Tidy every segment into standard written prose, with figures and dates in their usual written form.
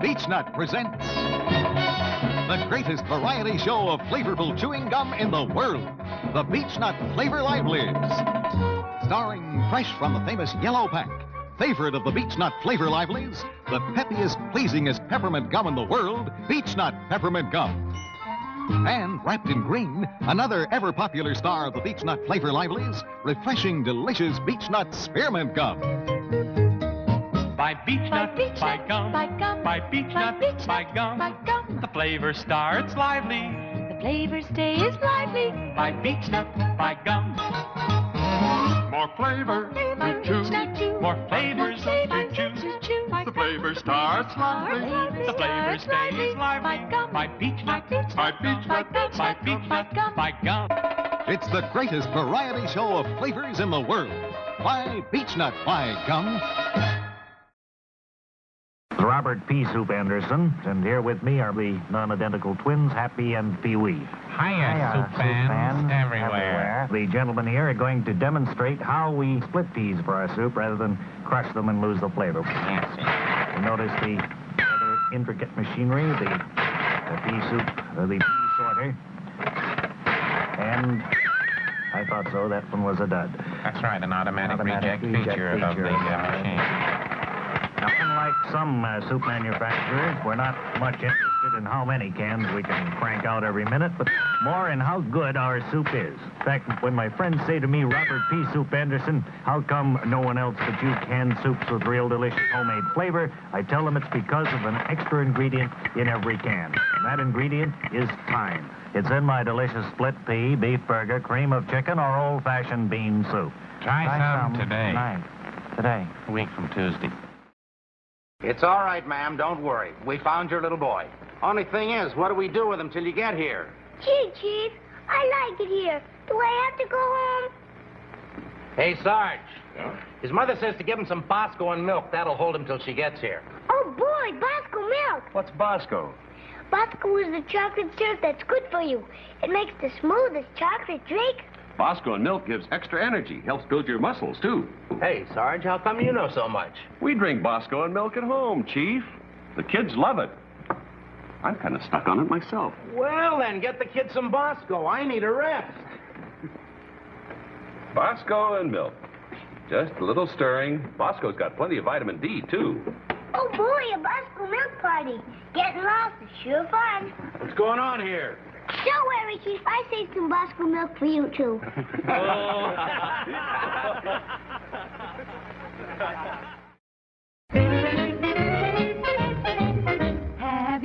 Beech-Nut presents the greatest variety show of flavorful chewing gum in the world, the Beech-Nut Flavor Livelies. Starring fresh from the famous Yellow pack, favorite of the Beech-Nut Flavor Livelies, the peppiest, pleasingest peppermint gum in the world, Beech-Nut Peppermint Gum. And wrapped in green, another ever-popular star of the Beech-Nut Flavor Livelies, refreshing, delicious Beech-Nut Spearmint Gum. By Beech-Nut, by gum, by Beech-Nut, by gum. The flavor starts lively. The flavor stays lively. By Beech-Nut, by gum. More flavor to chew. More flavors to chew. The flavor starts lively. The flavor stays lively. By Beech-Nut, by Beech-Nut, by Beech-Nut, by gum. It's the greatest variety show of flavors in the world. By Beech-Nut, by gum. Robert P. Soup Anderson, and here with me are the non-identical twins, Happy and Pee-wee. Hiya, soup fans everywhere. The gentlemen here are going to demonstrate how we split peas for our soup rather than crush them and lose the flavor. Yes, sir. Notice the rather intricate machinery, the pea soup, the pea sorter. And I thought so, that one was a dud. That's right, an automatic reject feature of the machine. Now, unlike some soup manufacturers, we're not much interested in how many cans we can crank out every minute, but more in how good our soup is. In fact, when my friends say to me, Robert P. Soup Anderson, how come no one else but you cans soups with real delicious homemade flavor, I tell them it's because of an extra ingredient in every can. And that ingredient is time. It's in my delicious split pea, beef burger, cream of chicken, or old-fashioned bean soup. Try some today. Tonight. Today. A week from Tuesday. It's all right, ma'am. Don't worry. We found your little boy. Only thing is, what do we do with him till you get here? Gee, Chief, I like it here. Do I have to go home? Hey, Sarge. Yeah? His mother says to give him some Bosco and milk. That'll hold him till she gets here. Oh, boy, Bosco milk. What's Bosco? Bosco is the chocolate syrup that's good for you. It makes the smoothest chocolate drink. Bosco and milk gives extra energy, helps build your muscles, too. Hey, Sarge, how come you know so much? We drink Bosco and milk at home, Chief. The kids love it. I'm kind of stuck on it myself. Well, then, get the kid some Bosco. I need a rest. Bosco and milk. Just a little stirring. Bosco's got plenty of vitamin D, too. Oh, boy, a Bosco milk party. Getting lost is sure fun. What's going on here? Don't worry, Chief. I saved some Bosco milk for you, too. Have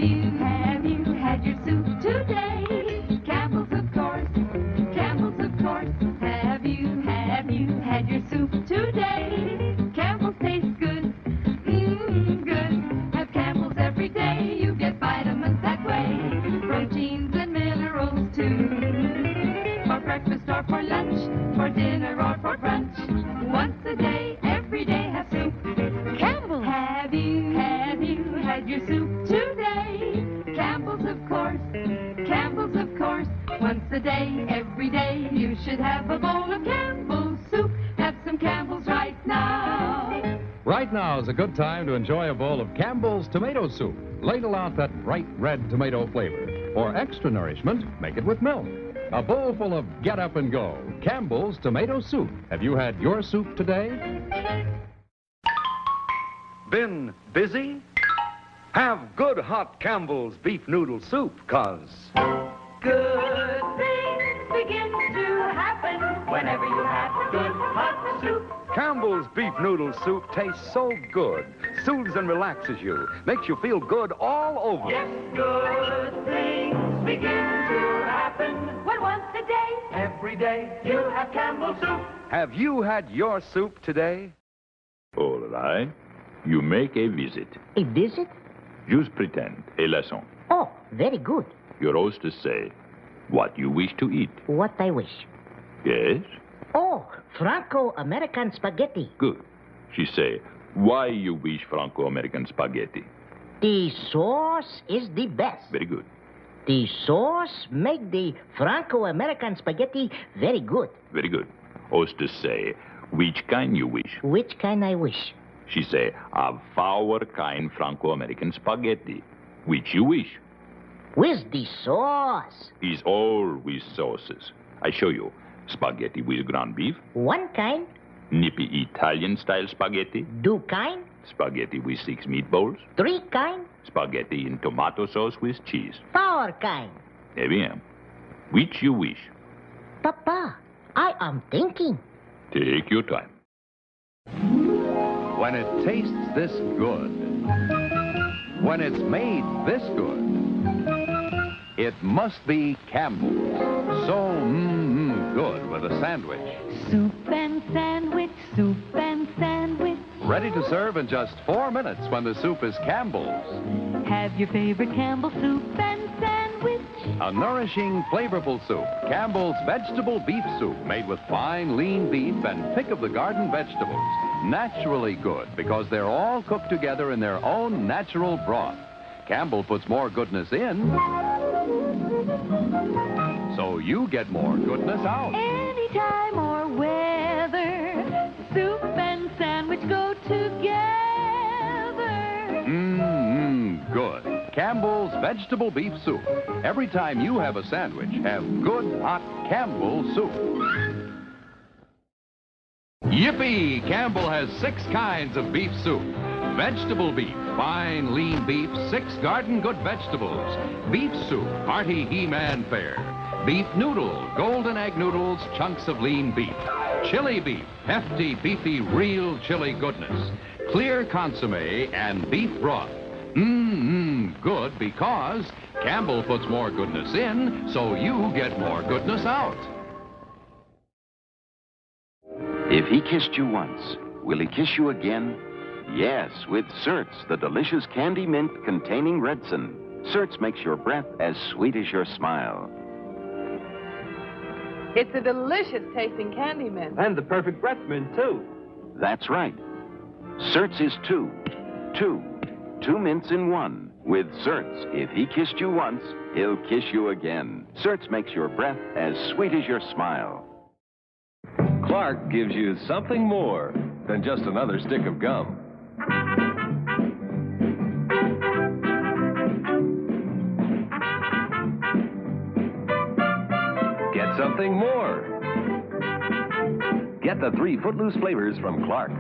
you had your soup today? Campbell's, of course. Campbell's, of course. Have you had your soup today? Campbell's tastes good. Good. Have Campbell's every day. You get vitamins that way. Proteins and minerals, too. For breakfast or for lunch, for dinner or for brunch. Once a day, every day have soup. Campbell's. Have you had your soup today? Campbell's, of course. Campbell's, of course. Once a day, every day, you should have a bowl of Campbell's soup. Have some Campbell's right now. Right now is a good time to enjoy a bowl of Campbell's tomato soup. Ladle out that bright red tomato flavor. For extra nourishment, make it with milk. A bowl full of get up and go. Campbell's tomato soup. Have you had your soup today? Been busy? Have good hot Campbell's beef noodle soup, 'cause Good things begin to happen whenever you have good hot soup. Campbell's beef noodle soup tastes so good, soothes and relaxes you, makes you feel good all over. Yes, good things begin to happen when once a day, every day, you have Campbell's soup. Have you had your soup today? All right. You make a visit. A visit? Just pretend. A lesson. Oh, very good. Your hostess say what you wish to eat. What I wish. Yes? Oh, Franco-American spaghetti. Good. She say, why you wish Franco-American spaghetti? The sauce is the best. Very good. The sauce make the Franco-American spaghetti very good. Very good. Hostess say, which kind you wish? Which kind I wish? She say, of our kind Franco-American spaghetti. Which you wish. With the sauce. Is all with sauces. I show you. Spaghetti with ground beef. One kind. Nippy Italian-style spaghetti. 2 kind. Spaghetti with 6 meatballs. 3 kind. Spaghetti in tomato sauce with cheese. 4 kind. Eh bien. Which you wish. Papa, I am thinking. Take your time. When it tastes this good, when it's made this good, it must be Campbell's. So, good with a sandwich. Soup and sandwich, soup and sandwich. Ready to serve in just 4 minutes when the soup is Campbell's. Have your favorite Campbell soup and sandwich. A nourishing, flavorful soup. Campbell's vegetable beef soup made with fine, lean beef and pick-of-the-garden vegetables. Naturally good because they're all cooked together in their own natural broth. Campbell puts more goodness in, so you get more goodness out. Anytime or weather, soup and sandwich go together. Good. Campbell's vegetable beef soup. Every time you have a sandwich, have good, hot Campbell soup. Yippee! Campbell has 6 kinds of beef soup. Vegetable beef, fine, lean beef, 6 garden good vegetables. Beef soup, hearty He-Man fare. Beef noodle, golden egg noodles, chunks of lean beef. Chili beef, hefty, beefy, real chili goodness. Clear consommé and beef broth. Good because Campbell puts more goodness in, so you get more goodness out. If he kissed you once, will he kiss you again? Yes, with Certs, the delicious candy mint containing Redson. Certs makes your breath as sweet as your smile. It's a delicious tasting candy mint. And the perfect breath mint, too. That's right. Certs is 2 mints in 1. With Certs, if he kissed you once, he'll kiss you again. Certs makes your breath as sweet as your smile. Clark gives you something more than just another stick of gum. Get something more. Get the 3 Footloose flavors from Clark.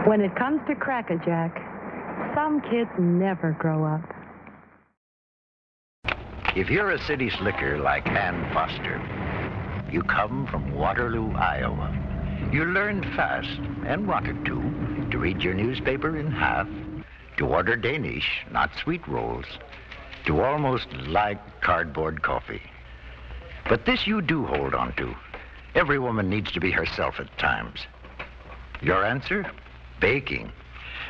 When it comes to Cracker Jack, some kids never grow up. If you're a city slicker like Ann Foster, you come from Waterloo, Iowa. You learned fast and wanted to read your newspaper in half, to order Danish, not sweet rolls, to almost like cardboard coffee. But this you do hold on to. Every woman needs to be herself at times. Your answer? Baking.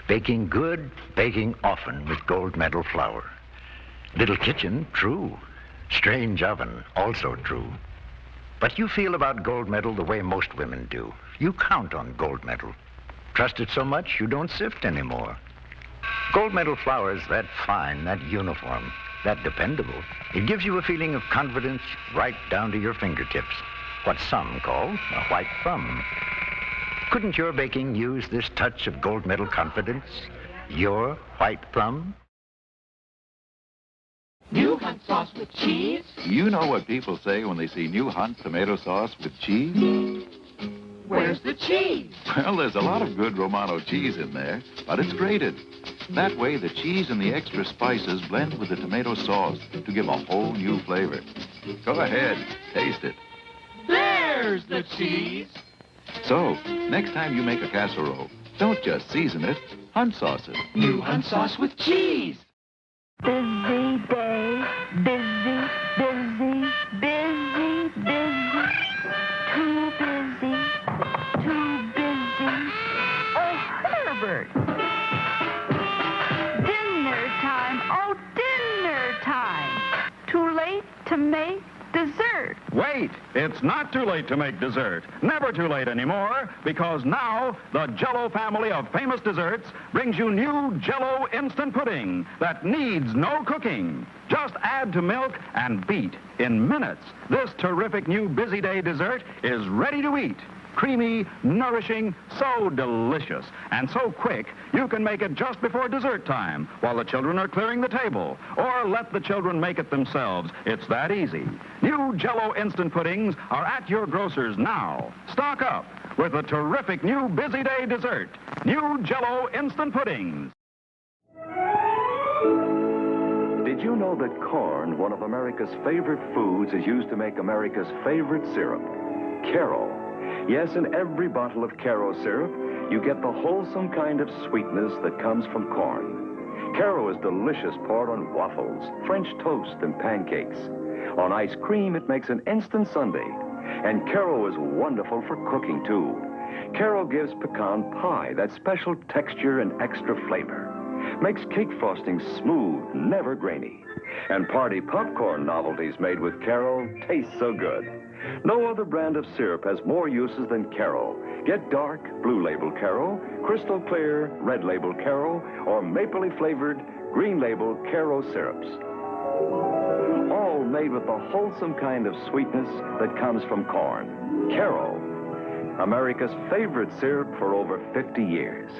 Baking good, baking often with gold medal flour. Little kitchen, true. Strange oven, also true. But you feel about gold medal the way most women do. You count on gold medal. Trust it so much you don't sift anymore. Gold medal flour is that fine, that uniform, that dependable. It gives you a feeling of confidence right down to your fingertips. What some call a white thumb. Couldn't your baking use this touch of gold medal confidence? Your white thumb? New Hunt sauce with cheese? You know what people say when they see new Hunt tomato sauce with cheese? Where's the cheese? Well, there's a lot of good Romano cheese in there, but it's grated. That way, the cheese and the extra spices blend with the tomato sauce to give a whole new flavor. Go ahead, taste it. There's the cheese. So, next time you make a casserole, don't just season it, hunt sauce it. New hunt sauce with cheese. Busy day, busy, busy, busy, busy. Too busy, too busy. Oh, Herbert. Dinner time, oh, dinner time. Too late to make dessert. Wait, it's not too late to make dessert. Never too late anymore, because now the Jell-O family of famous desserts brings you new Jell-O instant pudding that needs no cooking. Just add to milk and beat. In minutes, this terrific new busy day dessert is ready to eat. Creamy, nourishing, so delicious, and so quick, you can make it just before dessert time while the children are clearing the table, or let the children make it themselves. It's that easy. New Jell-O instant puddings are at your grocer's now. Stock up with the terrific new busy day dessert. New Jell-O instant puddings. Did you know that corn, one of America's favorite foods, is used to make America's favorite syrup, Karo? Yes, in every bottle of Karo syrup, you get the wholesome kind of sweetness that comes from corn. Karo is delicious poured on waffles, French toast, and pancakes. On ice cream, it makes an instant sundae. And Karo is wonderful for cooking, too. Karo gives pecan pie that special texture and extra flavor. Makes cake frosting smooth, never grainy. And party popcorn novelties made with Karo taste so good. No other brand of syrup has more uses than Karo. Get dark, blue label Karo, crystal clear, red label Karo, or mapley flavored, green label Karo syrups. All made with the wholesome kind of sweetness that comes from corn. Karo, America's favorite syrup for over 50 years.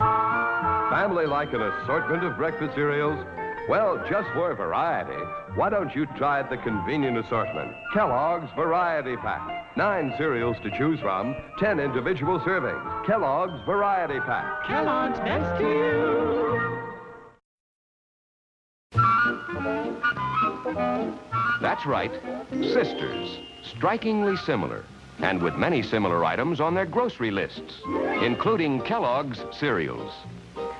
Family like an assortment of breakfast cereals? Well, just for variety, why don't you try the convenient assortment? Kellogg's Variety Pack. 9 cereals to choose from, 10 individual servings. Kellogg's Variety Pack. Kellogg's best to you. That's right, sisters. Strikingly similar, and with many similar items on their grocery lists, including Kellogg's cereals.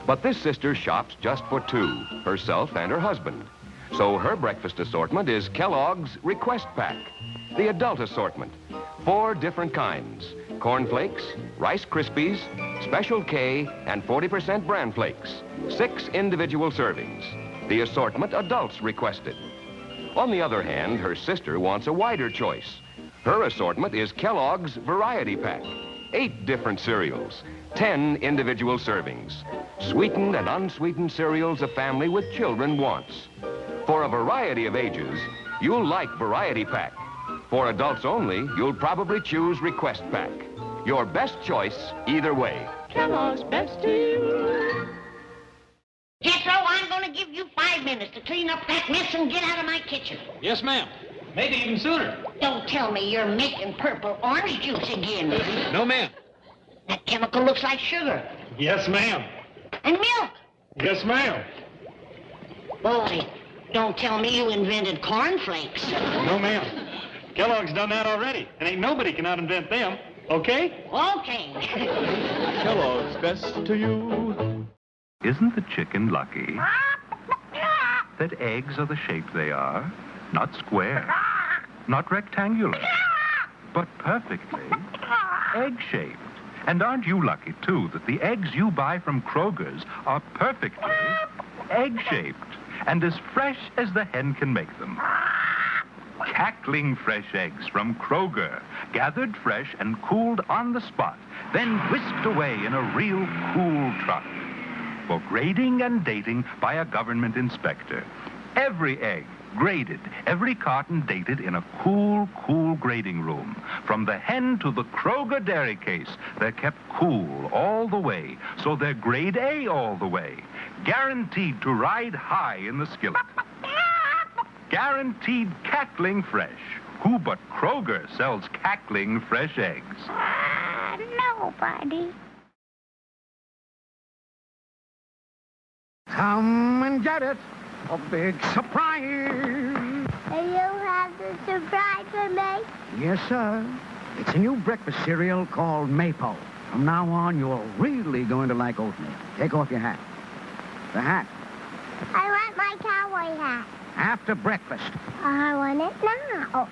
But this sister shops just for 2, herself and her husband. So her breakfast assortment is Kellogg's Request Pack, the adult assortment. 4 different kinds: Corn Flakes, Rice Krispies, Special K, and 40% Bran Flakes. 6 individual servings. The assortment adults requested. On the other hand, her sister wants a wider choice. Her assortment is Kellogg's Variety Pack. 8 different cereals, 10 individual servings. Sweetened and unsweetened cereals a family with children wants. For a variety of ages, you'll like Variety Pack. For adults only, you'll probably choose Request Pack. Your best choice either way. Kellogg's best to you. Jethro, I'm going to give you 5 minutes to clean up that mess and get out of my kitchen. Yes, ma'am. Maybe even sooner. Don't tell me you're making purple orange juice again. No, ma'am. That chemical looks like sugar. Yes, ma'am. And milk. Yes, ma'am. Boy, don't tell me you invented cornflakes. No, ma'am. Kellogg's done that already, and ain't nobody can out-invent them. Okay? Okay. Kellogg's best to you. Isn't the chicken lucky that eggs are the shape they are? Not square, not rectangular, but perfectly egg-shaped. And aren't you lucky, too, that the eggs you buy from Kroger's are perfectly egg-shaped and as fresh as the hen can make them? Cackling fresh eggs from Kroger, gathered fresh and cooled on the spot, then whisked away in a real cool truck for grading and dating by a government inspector. Every egg graded, every carton dated in a cool grading room. From the hen to the Kroger dairy case, they're kept cool all the way, so they're grade A all the way. Guaranteed to ride high in the skillet. Guaranteed cackling fresh, Who but Kroger sells cackling fresh eggs? Nobody. Come and get it. A big surprise. And you have the surprise for me? Yes, sir. It's a new breakfast cereal called Maple. From now on, you're really going to like oatmeal. Take off your hat. The hat. I want my cowboy hat. After breakfast. I want it now.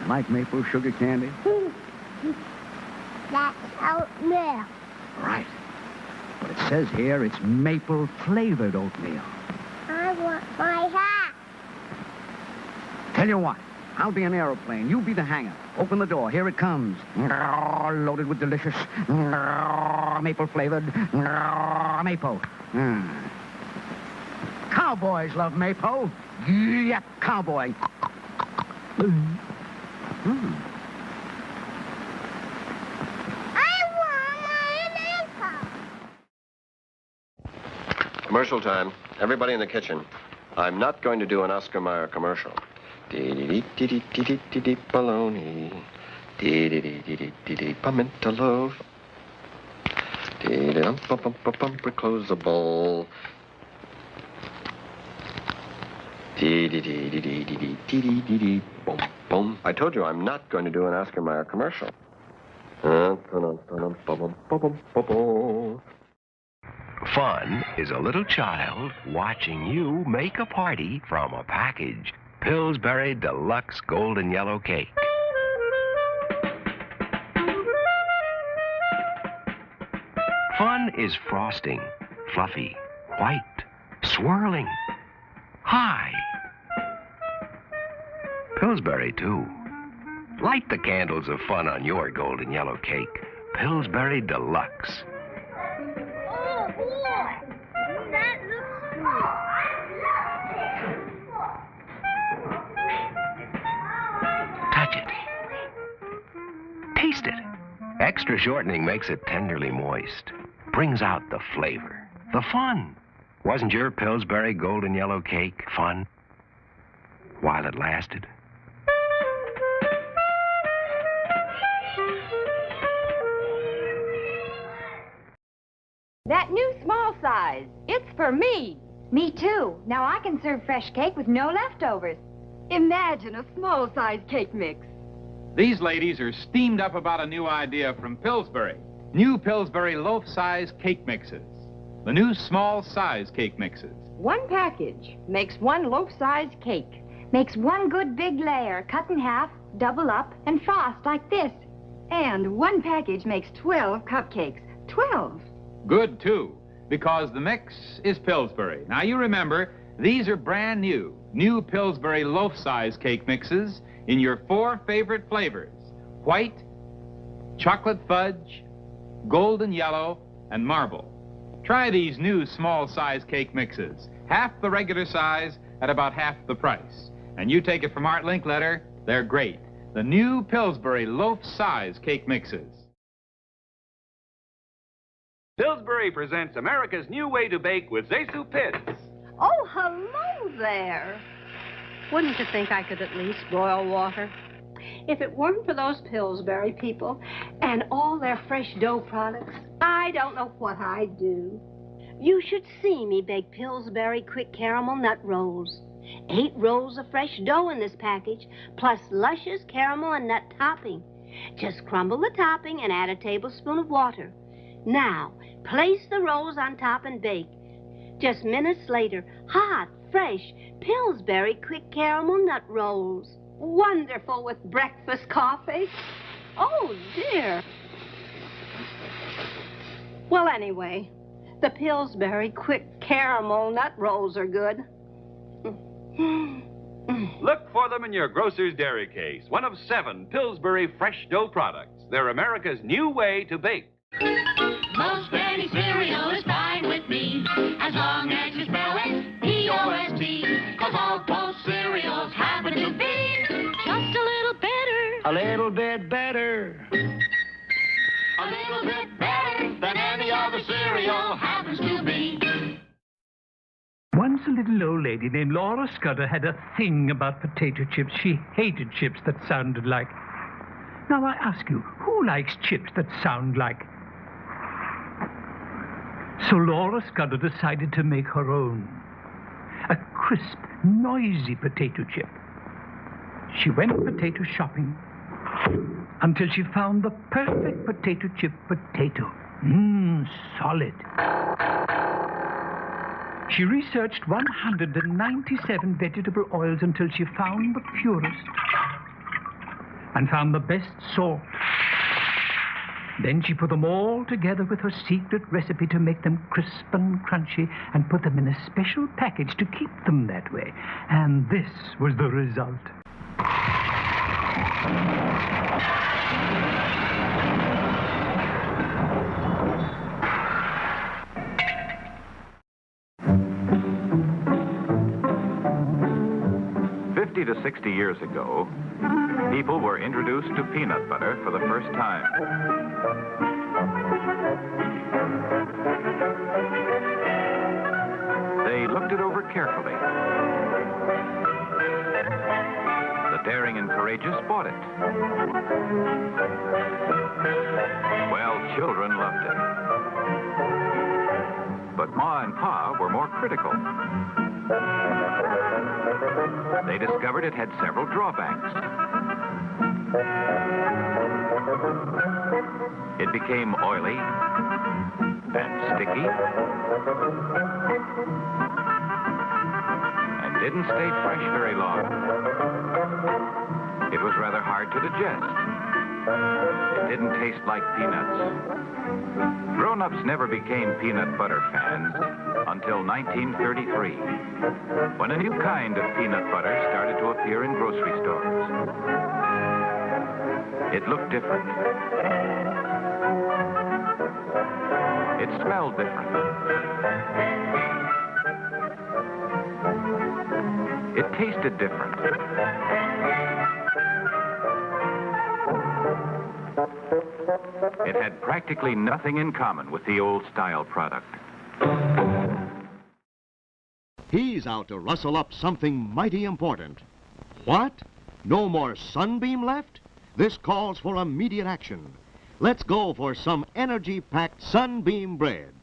You like maple sugar candy? That's oatmeal. Right. But it says here it's maple-flavored oatmeal. I want my hat. Tell you what, I'll be an aeroplane. You be the hangar. Open the door. Here it comes. Loaded with delicious maple-flavored maple. Cowboys love maple. Yep, cowboy. Commercial time. Everybody in the kitchen. I'm not going to do an Oscar Mayer commercial. Dee-dee-dee-dee-dee-dee-dee bologna. Dee-dee-dee-dee-dee-dee pimento loaf. Dee-dee-dum-bum-bum-bum, close the bowl. Dee-dee-dee-dee-dee-dee-dee-dee-dee, boom, boom. I told you I'm not going to do an Oscar Mayer commercial. Fun is a little child watching you make a party from a package. Pillsbury Deluxe Golden Yellow Cake. Fun is frosting, fluffy, white, swirling, high. Pillsbury, too. Light the candles of fun on your golden yellow cake. Pillsbury Deluxe. Oh, boy. That looks Touch it. Taste it. Extra shortening makes it tenderly moist. Brings out the flavor, the fun. Wasn't your Pillsbury golden yellow cake fun while it lasted? That new small size, it's for me. Me too. Now I can serve fresh cake with no leftovers. Imagine a small size cake mix. These ladies are steamed up about a new idea from Pillsbury. New Pillsbury loaf-sized cake mixes. The new small-size cake mixes. One package makes one loaf-sized cake. Makes one good big layer, cut in half, double up, and frost like this. And one package makes 12 cupcakes. 12. Good, too, because the mix is Pillsbury. Now, you remember, these are brand new. New Pillsbury loaf-sized cake mixes in your 4 favorite flavors. White, chocolate fudge, golden yellow, and marble. Try these new small-size cake mixes. Half the regular size at about half the price. And you take it from Art Linkletter, they're great. The new Pillsbury loaf-size cake mixes. Pillsbury presents America's new way to bake with Zesu Pits. Oh, hello there. Wouldn't you think I could at least boil water? If it weren't for those Pillsbury people and all their fresh dough products, I don't know what I'd do. You should see me bake Pillsbury quick caramel nut rolls. 8 rolls of fresh dough in this package, plus luscious caramel and nut topping. Just crumble the topping and add a tablespoon of water. Now, place the rolls on top and bake. Just minutes later, hot, fresh Pillsbury quick caramel nut rolls. Wonderful with breakfast coffee. Oh, dear. Well, anyway, the Pillsbury quick caramel nut rolls are good. Look for them in your grocer's dairy case. One of 7 Pillsbury fresh dough products. They're America's new way to bake. Most any cereal is fine with me, as long as you spell it P-O-S-T, 'cause all Post cereals happen to be just a little better. A little bit better. A little bit better than any other cereal happens to be. Once a little old lady named Laura Scudder had a thing about potato chips. She hated chips that sounded like... Now, I ask you, who likes chips that sound like... So Laura Scudder decided to make her own. A crisp, noisy potato chip. She went potato shopping until she found the perfect potato chip potato. Solid. She researched 197 vegetable oils until she found the purest and found the best salt. Then she put them all together with her secret recipe to make them crisp and crunchy and put them in a special package to keep them that way. And this was the result. To 60 years ago, people were introduced to peanut butter for the first time. They looked it over carefully. The daring and courageous bought it. Well, children loved it. But Ma and Pa were more critical. They discovered it had several drawbacks. It became oily and sticky and didn't stay fresh very long. It was rather hard to digest. It didn't taste like peanuts. Grown-ups never became peanut butter fans until 1933, when a new kind of peanut butter started to appear in grocery stores. It looked different. It smelled different. It tasted different. It had practically nothing in common with the old-style product. He's out to rustle up something mighty important. What? No more Sunbeam left? This calls for immediate action. Let's go for some energy-packed Sunbeam bread.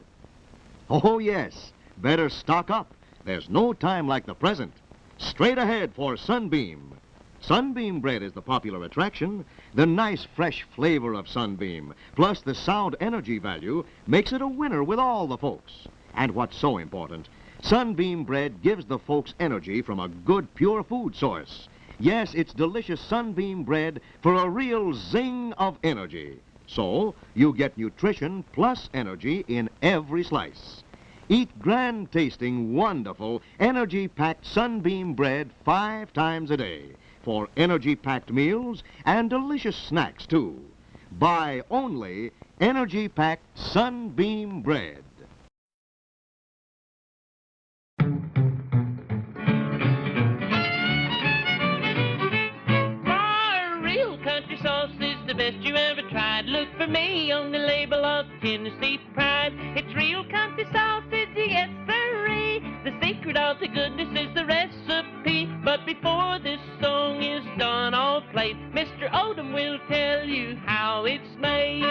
Oh, yes. Better stock up. There's no time like the present. Straight ahead for Sunbeam. Sunbeam bread is the popular attraction. The nice, fresh flavor of Sunbeam, plus the sound energy value, makes it a winner with all the folks. And what's so important, Sunbeam bread gives the folks energy from a good, pure food source. Yes, it's delicious Sunbeam bread for a real zing of energy. So, you get nutrition plus energy in every slice. Eat grand-tasting, wonderful, energy-packed Sunbeam bread 5 times a day for energy-packed meals and delicious snacks, too. Buy only energy-packed Sunbeam bread. The best you ever tried. Look for me on the label of Tennessee Pride. It's real country sausage, yes sirree. The secret of the goodness is the recipe. But before this song is done, I'll play. Mr. Odom will tell you how it's made.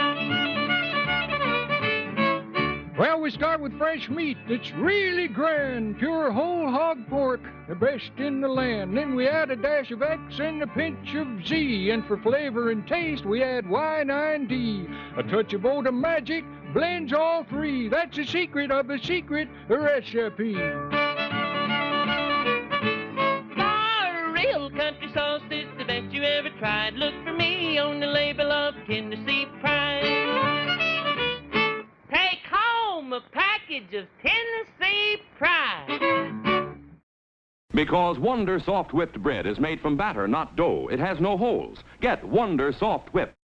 Well, we start with fresh meat that's really grand, pure whole hog pork, the best in the land. Then we add a dash of X and a pinch of Z, and for flavor and taste we add Y9D. A touch of Odom magic blends all three. That's the secret of the secret recipe. For real country sauce is the best you ever tried. Look for me on the label of Tennessee Pride. Take home a package of Tennessee Pride. Because Wonder Soft Whipped Bread is made from batter, not dough. It has no holes. Get Wonder Soft Whipped.